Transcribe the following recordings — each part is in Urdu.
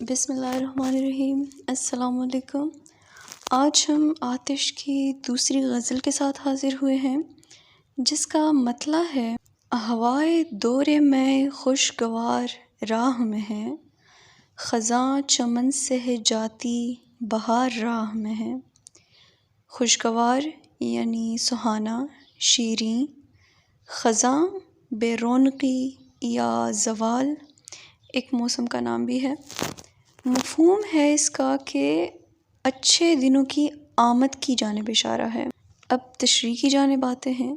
بسم اللہ الرحمن الرحیم۔ السلام علیکم۔ آج ہم آتش کی دوسری غزل کے ساتھ حاضر ہوئے ہیں جس کا مطلع ہے: ہوائے دور میں خوشگوار راہ میں ہے، خزاں چمن سے ہے جاتی بہار راہ میں ہے۔ خوشگوار یعنی سہانا، شیریں، خزاں بے رونقی یا زوال ایک موسم کا نام بھی ہے۔ مفہوم ہے اس کا کہ اچھے دنوں کی آمد کی جانب اشارہ ہے۔ اب تشریح کی جانب آتے ہیں۔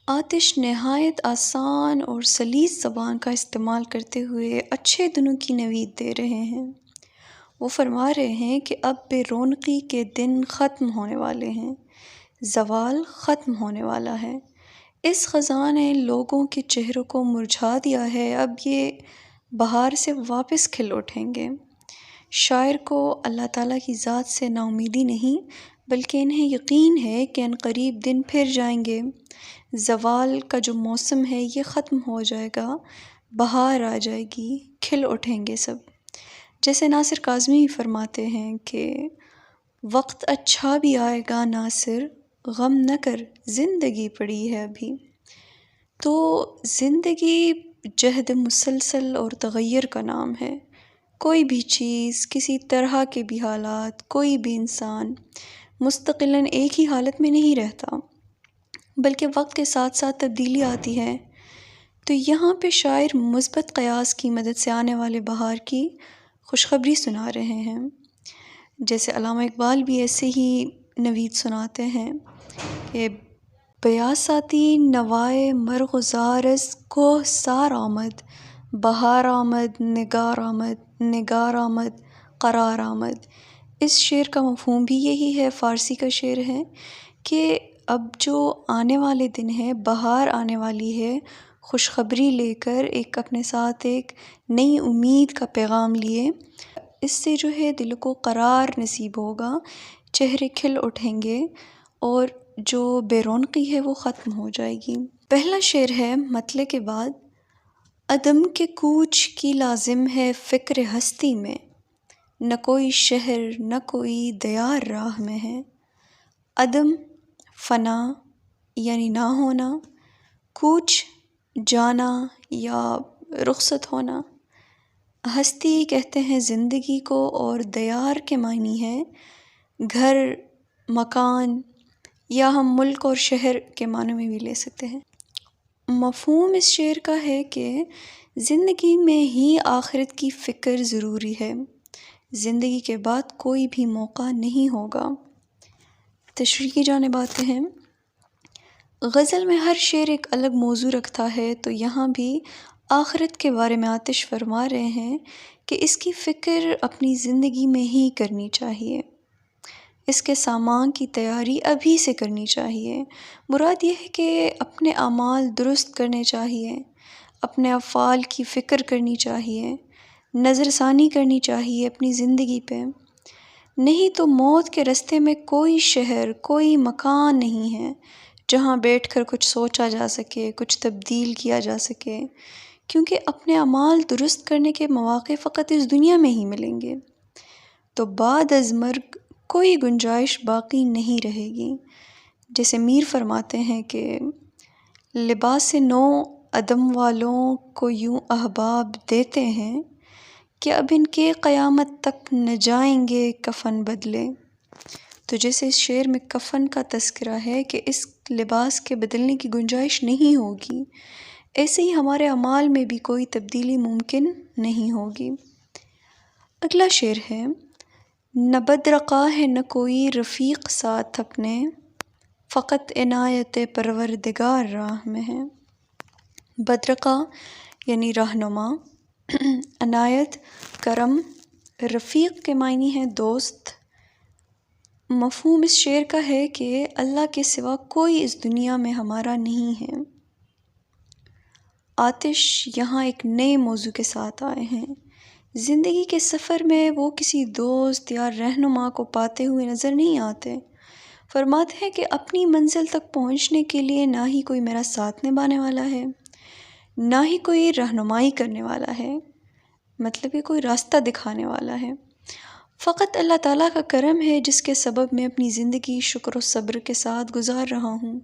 آتش نہایت آسان اور سلیس زبان کا استعمال کرتے ہوئے اچھے دنوں کی نوید دے رہے ہیں۔ وہ فرما رہے ہیں کہ اب بے رونقی کے دن ختم ہونے والے ہیں، زوال ختم ہونے والا ہے۔ اس خزاں نے لوگوں کے چہروں کو مرجھا دیا ہے، اب یہ بہار سے واپس کھل اٹھیں گے۔ شاعر کو اللہ تعالیٰ کی ذات سے نا امیدی نہیں بلکہ انہیں یقین ہے کہ عنقریب دن پھر جائیں گے، زوال کا جو موسم ہے یہ ختم ہو جائے گا، بہار آ جائے گی، کھل اٹھیں گے سب۔ جیسے ناصر کاظمی فرماتے ہیں کہ وقت اچھا بھی آئے گا ناصر، غم نہ کر زندگی پڑی ہے ابھی۔ تو زندگی جہد مسلسل اور تغیر کا نام ہے۔ کوئی بھی چیز، کسی طرح کے بھی حالات، کوئی بھی انسان مستقلاً ایک ہی حالت میں نہیں رہتا بلکہ وقت کے ساتھ ساتھ تبدیلی آتی ہے۔ تو یہاں پہ شاعر مثبت قیاس کی مدد سے آنے والے بہار کی خوشخبری سنا رہے ہیں۔ جیسے علامہ اقبال بھی ایسے ہی نوید سناتے ہیں کہ بیاساتی نوائے مرغزارز کوہ سار آمد، بہار آمد، نگار آمد، نگار آمد، قرار آمد۔ اس شعر کا مفہوم بھی یہی ہے، فارسی کا شعر ہے کہ اب جو آنے والے دن ہے، بہار آنے والی ہے، خوشخبری لے کر اپنے ساتھ ایک نئی امید کا پیغام لیے۔ اس سے جو ہے دل کو قرار نصیب ہوگا، چہرے کھل اٹھیں گے اور جو بے رونقی ہے وہ ختم ہو جائے گی۔ پہلا شعر ہے مطلع کے بعد: عدم کے کوچ کی لازم ہے فکر ہستی میں، نہ کوئی شہر نہ کوئی دیار راہ میں ہے۔ عدم فنا یعنی نہ ہونا، کوچ جانا یا رخصت ہونا، ہستی کہتے ہیں زندگی کو، اور دیار کے معنی ہے گھر، مکان، یا ہم ملک اور شہر کے معنی میں بھی لے سکتے ہیں۔ مفہوم اس شعر کا ہے کہ زندگی میں ہی آخرت کی فکر ضروری ہے، زندگی کے بعد کوئی بھی موقع نہیں ہوگا۔ تشریح کی جانب آتے ہیں۔ غزل میں ہر شعر ایک الگ موضوع رکھتا ہے، تو یہاں بھی آخرت کے بارے میں آتش فرما رہے ہیں کہ اس کی فکر اپنی زندگی میں ہی کرنی چاہیے، اس کے سامان کی تیاری ابھی سے کرنی چاہیے۔ مراد یہ ہے کہ اپنے اعمال درست کرنے چاہیے، اپنے افعال کی فکر کرنی چاہیے، نظر ثانی کرنی چاہیے اپنی زندگی پہ۔ نہیں تو موت کے رستے میں کوئی شہر، کوئی مکان نہیں ہے جہاں بیٹھ کر کچھ سوچا جا سکے، کچھ تبدیل کیا جا سکے، کیونکہ اپنے اعمال درست کرنے کے مواقع فقط اس دنیا میں ہی ملیں گے، تو بعد از مرگ کوئی گنجائش باقی نہیں رہے گی۔ جیسے میر فرماتے ہیں کہ لباس نو عدم والوں کو یوں احباب دیتے ہیں کہ اب ان کے قیامت تک نہ جائیں گے کفن بدلے۔ تو جیسے اس شعر میں کفن کا تذکرہ ہے کہ اس لباس کے بدلنے کی گنجائش نہیں ہوگی، ایسے ہی ہمارے اعمال میں بھی کوئی تبدیلی ممکن نہیں ہوگی۔ اگلا شعر ہے: نہ بدرقا ہے نہ کوئی رفیق ساتھ اپنے، فقط عنایت پروردگار راہ میں ہے۔ بدرقا یعنی رہنما، عنایت کرم، رفیق کے معنی ہے دوست۔ مفہوم اس شعر کا ہے کہ اللہ کے سوا کوئی اس دنیا میں ہمارا نہیں ہے۔ آتش یہاں ایک نئے موضوع کے ساتھ آئے ہیں۔ زندگی کے سفر میں وہ کسی دوست یا رہنما کو پاتے ہوئے نظر نہیں آتے۔ فرماتے ہیں کہ اپنی منزل تک پہنچنے کے لیے نہ ہی کوئی میرا ساتھ نبھانے والا ہے، نہ ہی کوئی رہنمائی کرنے والا ہے۔ مطلب یہ کوئی راستہ دکھانے والا ہے۔ فقط اللہ تعالیٰ کا کرم ہے جس کے سبب میں اپنی زندگی شکر و صبر کے ساتھ گزار رہا ہوں۔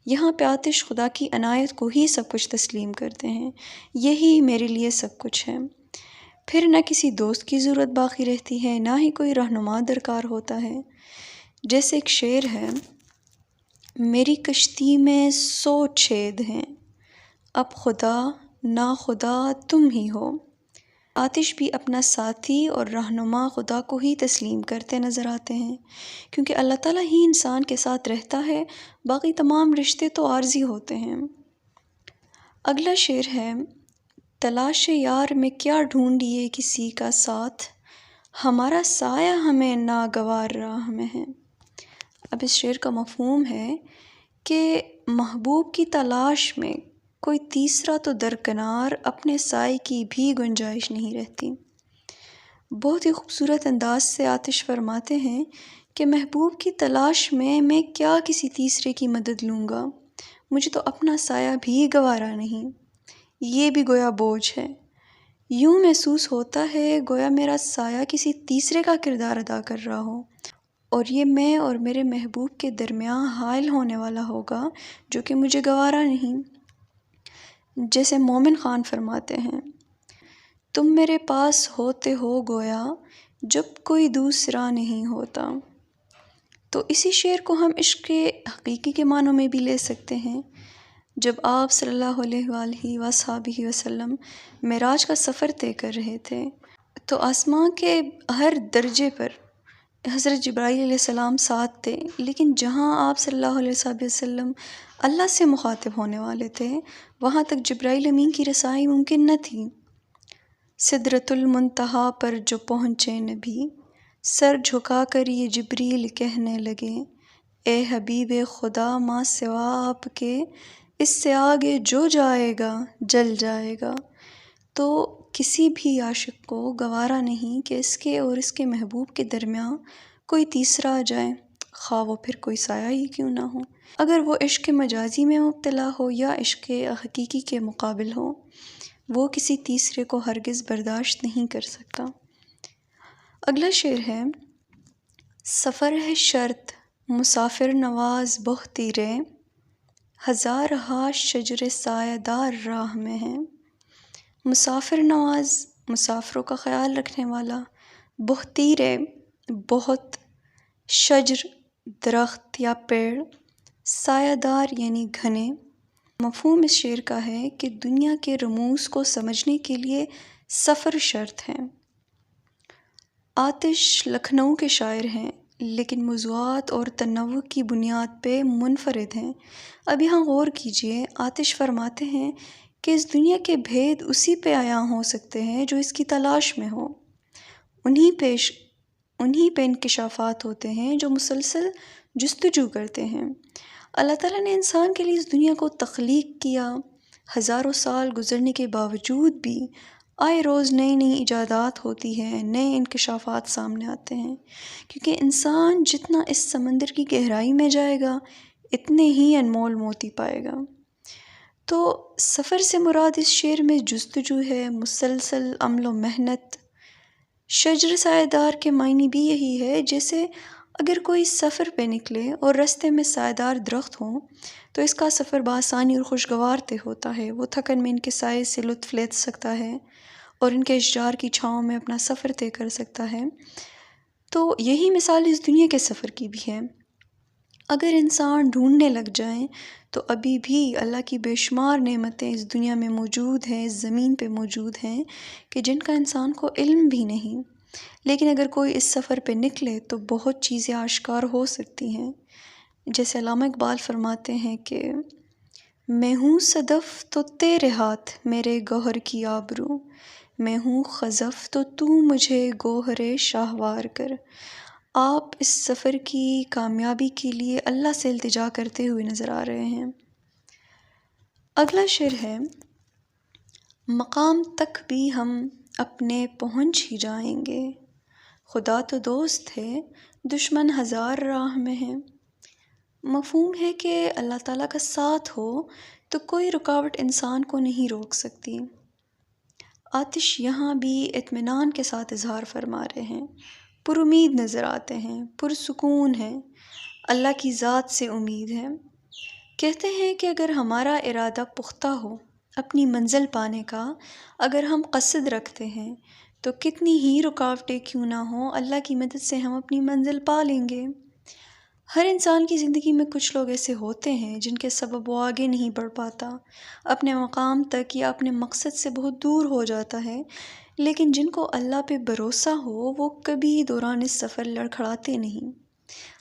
یہاں پہ آتش خدا کی عنایت کو ہی سب کچھ تسلیم کرتے ہیں، یہی میرے لیے سب کچھ ہے۔ پھر نہ کسی دوست کی ضرورت باقی رہتی ہے، نہ ہی کوئی رہنما درکار ہوتا ہے۔ جیسے ایک شعر ہے، میری کشتی میں 100 چھید ہیں، اب خدا ناخدا تم ہی ہو۔ آتش بھی اپنا ساتھی اور رہنما خدا کو ہی تسلیم کرتے نظر آتے ہیں، کیونکہ اللہ تعالیٰ ہی انسان کے ساتھ رہتا ہے، باقی تمام رشتے تو عارضی ہوتے ہیں۔ اگلا شعر ہے، تلاش یار میں کیا ڈھونڈیے کسی کا ساتھ، ہمارا سایہ ہمیں ناگوار راہ میں ہے۔ اب اس شعر کا مفہوم ہے کہ محبوب کی تلاش میں کوئی تیسرا تو درکنار، اپنے سائے کی بھی گنجائش نہیں رہتی۔ بہت ہی خوبصورت انداز سے آتش فرماتے ہیں کہ محبوب کی تلاش میں کیا کسی تیسرے کی مدد لوں گا، مجھے تو اپنا سایہ بھی گوارا نہیں، یہ بھی گویا بوجھ ہے۔ یوں محسوس ہوتا ہے گویا میرا سایہ کسی تیسرے کا کردار ادا کر رہا ہو، اور یہ میں اور میرے محبوب کے درمیان حائل ہونے والا ہوگا جو کہ مجھے گوارا نہیں۔ جیسے مومن خان فرماتے ہیں، تم میرے پاس ہوتے ہو گویا جب کوئی دوسرا نہیں ہوتا۔ تو اسی شعر کو ہم عشق کے حقیقی کے معنوں میں بھی لے سکتے ہیں۔ جب آپ صلی اللہ علیہ وآلہ وصحبہ وسلم معراج کا سفر طے کر رہے تھے تو آسمان کے ہر درجے پر حضرت جبرائیل علیہ السلام ساتھ تھے، لیکن جہاں آپ صلی اللہ علیہ وسلم اللہ سے مخاطب ہونے والے تھے وہاں تک جبرائیل امین کی رسائی ممکن نہ تھی۔ سدرۃ المنتہا پر جو پہنچے نبی، سر جھکا کر یہ جبریل کہنے لگے، اے حبیب خدا ما سوا آپ کے، اس سے آگے جو جائے گا جل جائے گا۔ تو کسی بھی عاشق کو گوارا نہیں کہ اس کے اور اس کے محبوب کے درمیان کوئی تیسرا آ جائے، خواہ وہ پھر کوئی سایہ ہی کیوں نہ ہو، اگر وہ عشق مجازی میں مبتلا ہو یا عشق حقیقی کے مقابل ہو، وہ کسی تیسرے کو ہرگز برداشت نہیں کر سکتا۔ اگلا شعر ہے، سفر ہے شرط مسافر نواز بہتی رے، ہزار ہا شجر سایہ دار راہ میں ہے۔ مسافر نواز، مسافروں کا خیال رکھنے والا، بہتی رے بہت، شجر درخت یا پیڑ، سایہ دار یعنی گھنے۔ مفہوم اس شعر کا ہے کہ دنیا کے رموز کو سمجھنے کے لیے سفر شرط ہے۔ آتش لکھنؤ کے شاعر ہیں لیکن موضوعات اور تنوع کی بنیاد پہ منفرد ہیں۔ اب یہاں غور کیجئے، آتش فرماتے ہیں کہ اس دنیا کے بھید اسی پہ عیاں ہو سکتے ہیں جو اس کی تلاش میں ہو، انہی پہ انکشافات ہوتے ہیں جو مسلسل جستجو کرتے ہیں۔ اللہ تعالیٰ نے انسان کے لیے اس دنیا کو تخلیق کیا، ہزاروں سال گزرنے کے باوجود بھی آئے روز نئی نئی ایجادات ہوتی ہیں، نئے انکشافات سامنے آتے ہیں، کیونکہ انسان جتنا اس سمندر کی گہرائی میں جائے گا اتنے ہی انمول موتی پائے گا۔ تو سفر سے مراد اس شعر میں جستجو ہے، مسلسل عمل و محنت۔ شجر سایہ دار کے معنی بھی یہی ہے، جیسے اگر کوئی سفر پہ نکلے اور رستے میں سایہ دار درخت ہوں تو اس کا سفر بآسانی اور خوشگوار طے ہوتا ہے، وہ تھکن میں ان کے سائے سے لطف لے سکتا ہے اور ان کے اشجار کی چھاؤں میں اپنا سفر طے کر سکتا ہے۔ تو یہی مثال اس دنیا کے سفر کی بھی ہے۔ اگر انسان ڈھونڈنے لگ جائیں تو ابھی بھی اللہ کی بے شمار نعمتیں اس دنیا میں موجود ہیں، اس زمین پہ موجود ہیں کہ جن کا انسان کو علم بھی نہیں، لیکن اگر کوئی اس سفر پہ نکلے تو بہت چیزیں آشکار ہو سکتی ہیں۔ جیسے علامہ اقبال فرماتے ہیں کہ میں ہوں صدف تو تیرے ہاتھ میرے گوہر کی آبرو، میں ہوں خزف تو مجھے گوہر شاہوار کر۔ آپ اس سفر کی کامیابی کے لیے اللہ سے التجا کرتے ہوئے نظر آ رہے ہیں۔ اگلا شعر ہے، مقام تک بھی ہم اپنے پہنچ ہی جائیں گے، خدا تو دوست ہے دشمن ہزار راہ میں ہے۔ مفہوم ہے کہ اللہ تعالیٰ کا ساتھ ہو تو کوئی رکاوٹ انسان کو نہیں روک سکتی۔ آتش یہاں بھی اطمینان کے ساتھ اظہار فرما رہے ہیں، پر امید نظر آتے ہیں، پرسکون ہیں، اللہ کی ذات سے امید ہے۔ کہتے ہیں کہ اگر ہمارا ارادہ پختہ ہو اپنی منزل پانے کا، اگر ہم قصد رکھتے ہیں تو کتنی ہی رکاوٹیں کیوں نہ ہوں، اللہ کی مدد سے ہم اپنی منزل پا لیں گے۔ ہر انسان کی زندگی میں کچھ لوگ ایسے ہوتے ہیں جن کے سبب وہ آگے نہیں بڑھ پاتا، اپنے مقام تک یا اپنے مقصد سے بہت دور ہو جاتا ہے، لیکن جن کو اللہ پہ بھروسہ ہو وہ کبھی دوران اس سفر لڑکھڑاتے نہیں،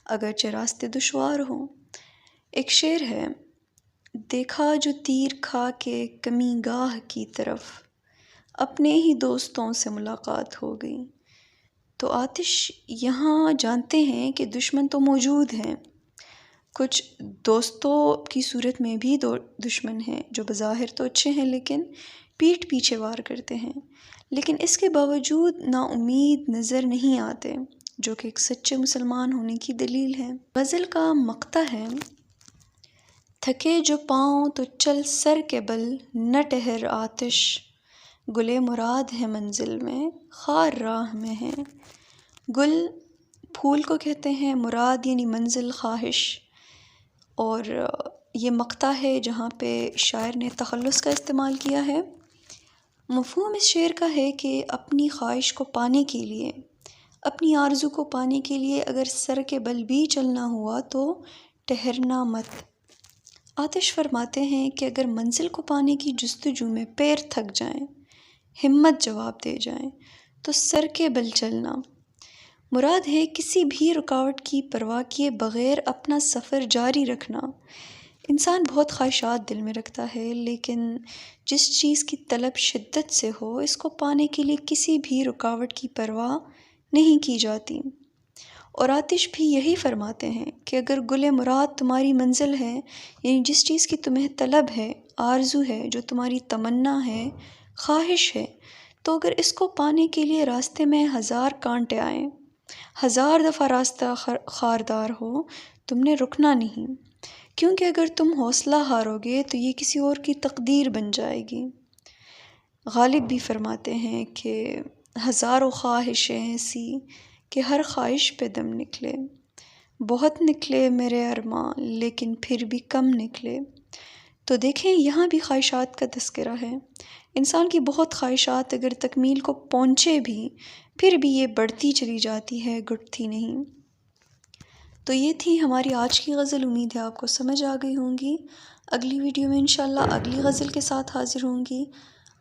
اگرچہ راستے دشوار ہوں۔ ایک شعر ہے، دیکھا جو تیر کھا کے کمی گاہ کی طرف، اپنے ہی دوستوں سے ملاقات ہو گئی۔ تو آتش یہاں جانتے ہیں کہ دشمن تو موجود ہیں، کچھ دوستوں کی صورت میں بھی دشمن ہیں جو بظاہر تو اچھے ہیں لیکن پیٹھ پیچھے وار کرتے ہیں، لیکن اس کے باوجود نا امید نظر نہیں آتے، جو کہ ایک سچے مسلمان ہونے کی دلیل ہے۔ غزل کا مقطع ہے، تھکے جو پاؤں تو چل سر کے بل، نہ ٹھہر آتش گلے مراد ہے منزل میں، خار راہ میں ہے۔ گل پھول کو کہتے ہیں، مراد یعنی منزل، خواہش۔ اور یہ مقطع ہے جہاں پہ شاعر نے تخلص کا استعمال کیا ہے۔ مفہوم اس شعر کا ہے کہ اپنی خواہش کو پانے کے لیے، اپنی آرزو کو پانے کے لیے اگر سر کے بل بھی چلنا ہوا تو ٹھہرنا مت۔ آتش فرماتے ہیں کہ اگر منزل کو پانے کی جستجو میں پیر تھک جائیں، ہمت جواب دے جائیں تو سر کے بل چلنا۔ مراد ہے کسی بھی رکاوٹ کی پرواہ کیے بغیر اپنا سفر جاری رکھنا۔ انسان بہت خواہشات دل میں رکھتا ہے، لیکن جس چیز کی طلب شدت سے ہو اس کو پانے کے لیے کسی بھی رکاوٹ کی پرواہ نہیں کی جاتی۔ اور آتش بھی یہی فرماتے ہیں کہ اگر گل مراد تمہاری منزل ہے، یعنی جس چیز کی تمہیں طلب ہے، آرزو ہے، جو تمہاری تمنا ہے، خواہش ہے، تو اگر اس کو پانے کے لیے راستے میں 1000 کانٹے آئیں، 1000 دفعہ راستہ خاردار ہو، تم نے رکنا نہیں، کیونکہ اگر تم حوصلہ ہارو گے تو یہ کسی اور کی تقدیر بن جائے گی۔ غالب بھی فرماتے ہیں کہ ہزاروں خواہشیں ایسی کہ ہر خواہش پہ دم نکلے، بہت نکلے میرے ارماں لیکن پھر بھی کم نکلے۔ تو دیکھیں یہاں بھی خواہشات کا تذکرہ ہے۔ انسان کی بہت خواہشات اگر تکمیل کو پہنچے بھی، پھر بھی یہ بڑھتی چلی جاتی ہے، گھٹتی نہیں۔ تو یہ تھی ہماری آج کی غزل، امید ہے آپ کو سمجھ آ گئی ہوں گی۔ اگلی ویڈیو میں انشاءاللہ اگلی غزل کے ساتھ حاضر ہوں گی۔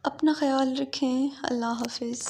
اپنا خیال رکھیں، اللہ حافظ۔